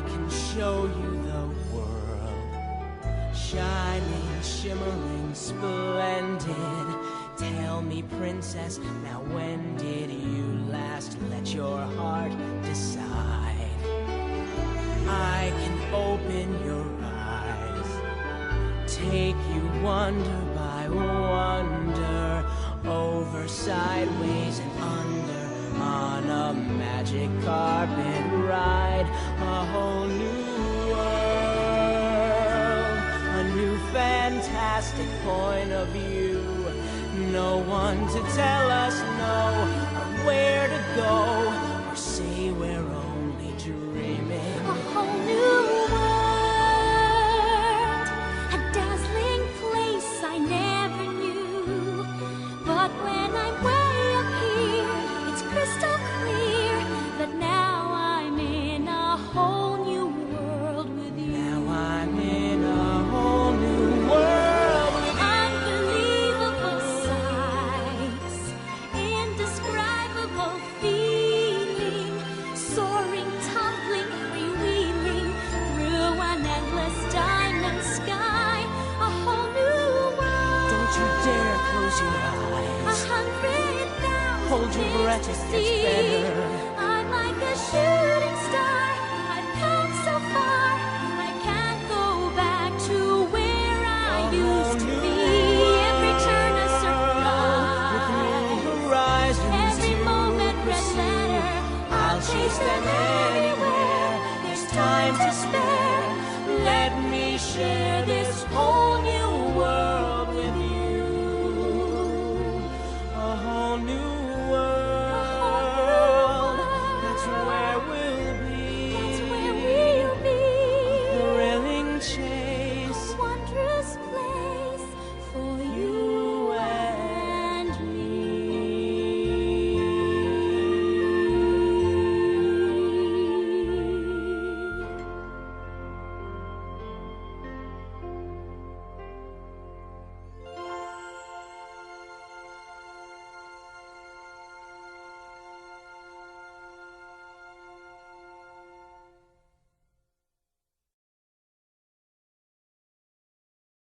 can show you the world, shining, shimmering, splendid. Tell me, princess, now when did you last let your heart decide? I can open your eyes, take you wonder by wonder, over, sideways, and under, on a magic carpet ride. A whole new world, a new fantastic point of view. No one to tell us no, or where to go, or say we're only dreaming. A whole new world, a dazzling place I never knew. But when I'm way up here, it's crystal clear that now I'm in a whole new world with you. Now I'm in a whole new world with you. Unbelievable sights, indescribable feeling, soaring, tumbling, freewheeling through an endless diamond sky. A whole new world. Don't you dare close your eyes. 100,000 Hold your breath, to it see. gets better. I'm like a shooting star. I've come so far. I can't go back to where I used to be. Every turn a surprise. Horizons Every to moment red pursue. letter. I'll chase them anywhere. There's time to spare. Let me share this whole